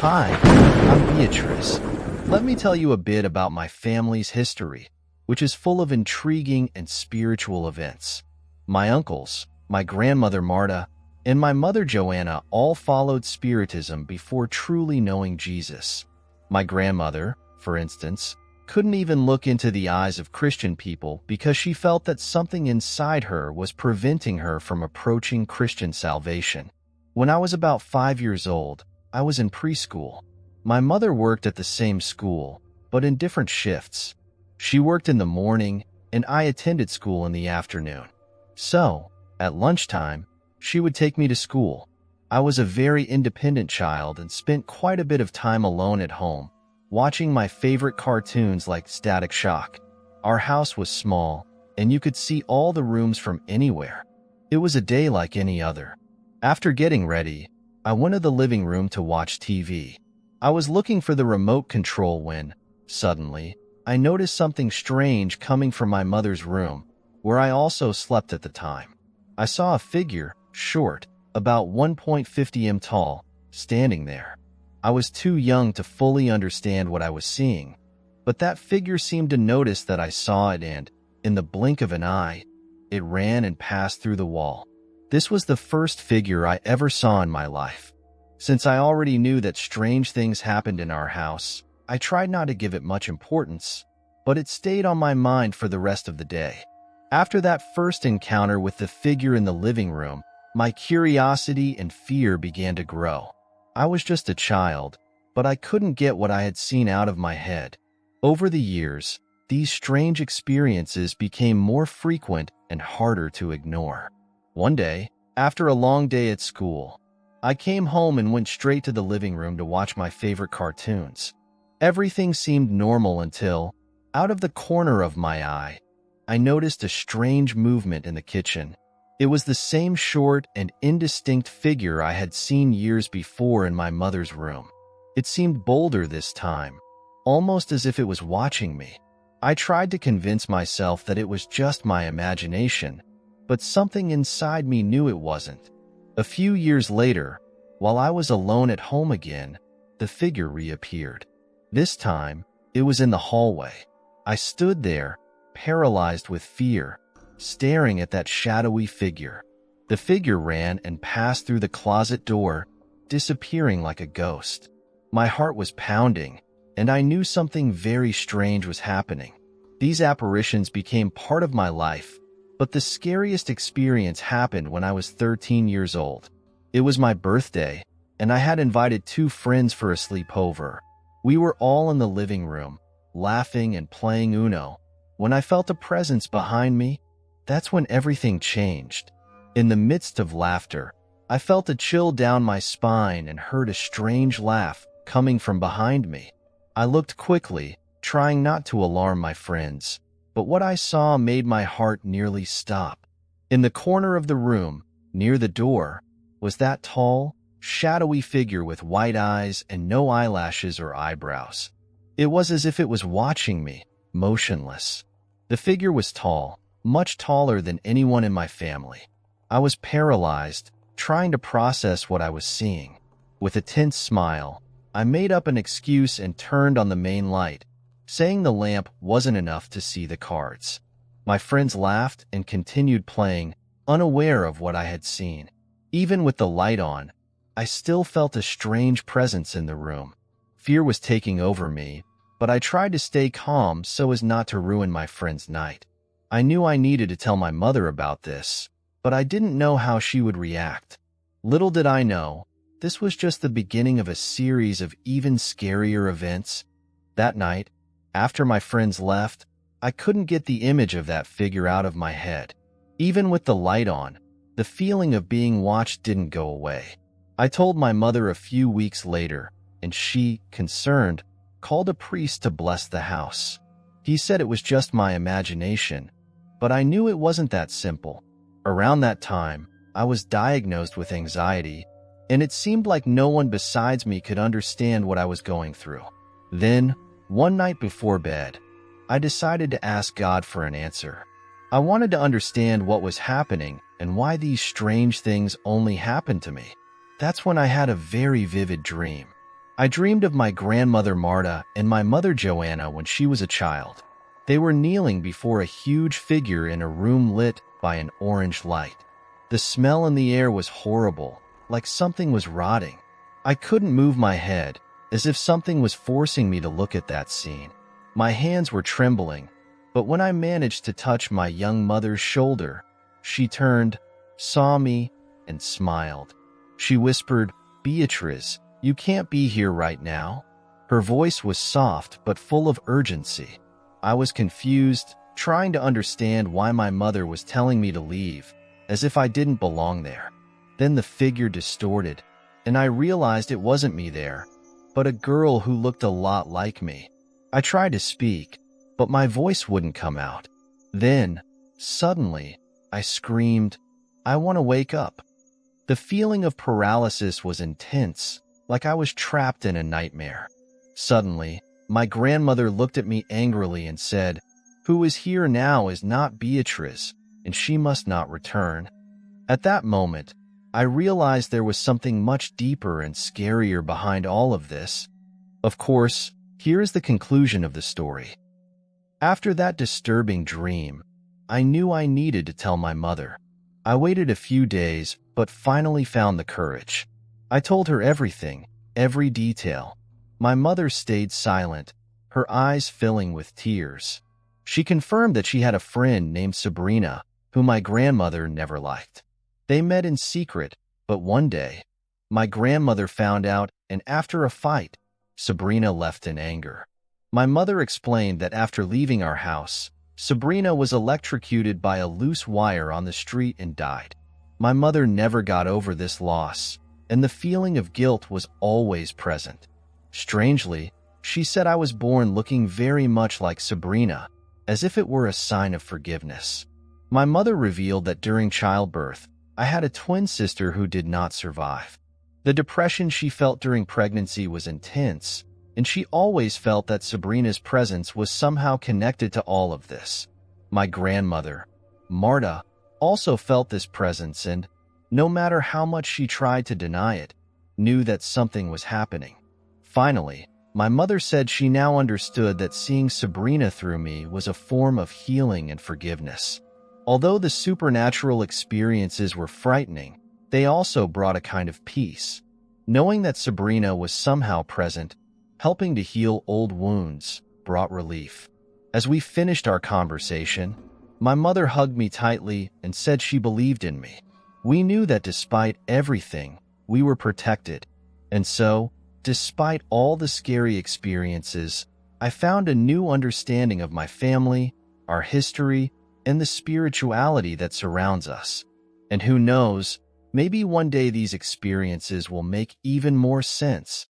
Hi, I'm Beatriz. Let me tell you a bit about my family's history, which is full of intriguing and spiritual events. My uncles, my grandmother Marta, and my mother Joanna all followed Spiritism before truly knowing Jesus. My grandmother, for instance, couldn't even look into the eyes of Christian people because she felt that something inside her was preventing her from approaching Christian salvation. When I was about 5 years old, I was in preschool. My mother worked at the same school, but in different shifts. She worked in the morning, and I attended school in the afternoon. So, at lunchtime, she would take me to school. I was a very independent child and spent quite a bit of time alone at home, watching my favorite cartoons like Static Shock. Our house was small, and you could see all the rooms from anywhere. It was a day like any other. After getting ready, I went to the living room to watch TV. I was looking for the remote control when, suddenly, I noticed something strange coming from my mother's room, where I also slept at the time. I saw a figure, short, about 1.50 m tall, standing there. I was too young to fully understand what I was seeing, but that figure seemed to notice that I saw it and, in the blink of an eye, it ran and passed through the wall. This was the first figure I ever saw in my life. Since I already knew that strange things happened in our house, I tried not to give it much importance, but it stayed on my mind for the rest of the day. After that first encounter with the figure in the living room, my curiosity and fear began to grow. I was just a child, but I couldn't get what I had seen out of my head. Over the years, these strange experiences became more frequent and harder to ignore. One day, after a long day at school, I came home and went straight to the living room to watch my favorite cartoons. Everything seemed normal until, out of the corner of my eye, I noticed a strange movement in the kitchen. It was the same short and indistinct figure I had seen years before in my mother's room. It seemed bolder this time, almost as if it was watching me. I tried to convince myself that it was just my imagination, but something inside me knew it wasn't. A few years later, while I was alone at home again, the figure reappeared. This time, it was in the hallway. I stood there, paralyzed with fear, staring at that shadowy figure. The figure ran and passed through the closet door, disappearing like a ghost. My heart was pounding, and I knew something very strange was happening. These apparitions became part of my life, but the scariest experience happened when I was 13 years old. It was my birthday, and I had invited 2 friends for a sleepover. We were all in the living room, laughing and playing Uno. When I felt a presence behind me, that's when everything changed. In the midst of laughter, I felt a chill down my spine and heard a strange laugh coming from behind me. I looked quickly, trying not to alarm my friends, but what I saw made my heart nearly stop. In the corner of the room, near the door, was that tall, shadowy figure with white eyes and no eyelashes or eyebrows. It was as if it was watching me, motionless. The figure was tall, much taller than anyone in my family. I was paralyzed, trying to process what I was seeing. With a tense smile, I made up an excuse and turned on the main light, saying the lamp wasn't enough to see the cards. My friends laughed and continued playing, unaware of what I had seen. Even with the light on, I still felt a strange presence in the room. Fear was taking over me, but I tried to stay calm so as not to ruin my friend's night. I knew I needed to tell my mother about this, but I didn't know how she would react. Little did I know, this was just the beginning of a series of even scarier events. That night, after my friends left, I couldn't get the image of that figure out of my head. Even with the light on, the feeling of being watched didn't go away. I told my mother a few weeks later, and she, concerned, called a priest to bless the house. He said it was just my imagination, but I knew it wasn't that simple. Around that time, I was diagnosed with anxiety, and it seemed like no one besides me could understand what I was going through. Then, one night before bed, I decided to ask God for an answer. I wanted to understand what was happening and why these strange things only happened to me. That's when I had a very vivid dream. I dreamed of my grandmother Marta and my mother Joanna when she was a child. They were kneeling before a huge figure in a room lit by an orange light. The smell in the air was horrible, like something was rotting. I couldn't move my head, as if something was forcing me to look at that scene. My hands were trembling, but when I managed to touch my young mother's shoulder, she turned, saw me, and smiled. She whispered, "Beatriz, you can't be here right now." Her voice was soft but full of urgency. I was confused, trying to understand why my mother was telling me to leave, as if I didn't belong there. Then the figure distorted, and I realized it wasn't me there, but a girl who looked a lot like me. I tried to speak, but my voice wouldn't come out. Then, suddenly, I screamed, "I want to wake up." The feeling of paralysis was intense, like I was trapped in a nightmare. Suddenly, my grandmother looked at me angrily and said, "Who is here now is not Beatriz, and she must not return." At that moment, I realized there was something much deeper and scarier behind all of this. Of course, here is the conclusion of the story. After that disturbing dream, I knew I needed to tell my mother. I waited a few days, but finally found the courage. I told her everything, every detail. My mother stayed silent, her eyes filling with tears. She confirmed that she had a friend named Sabrina, whom my grandmother never liked. They met in secret, but one day, my grandmother found out, and after a fight, Sabrina left in anger. My mother explained that after leaving our house, Sabrina was electrocuted by a loose wire on the street and died. My mother never got over this loss, and the feeling of guilt was always present. Strangely, she said I was born looking very much like Sabrina, as if it were a sign of forgiveness. My mother revealed that during childbirth, I had a twin sister who did not survive. The depression she felt during pregnancy was intense, and she always felt that Sabrina's presence was somehow connected to all of this. My grandmother, Marta, also felt this presence and, no matter how much she tried to deny it, knew that something was happening. Finally, my mother said she now understood that seeing Sabrina through me was a form of healing and forgiveness. Although the supernatural experiences were frightening, they also brought a kind of peace. Knowing that Sabrina was somehow present, helping to heal old wounds, brought relief. As we finished our conversation, my mother hugged me tightly and said she believed in me. We knew that despite everything, we were protected. And so, despite all the scary experiences, I found a new understanding of my family, our history, and the spirituality that surrounds us. And who knows, maybe one day these experiences will make even more sense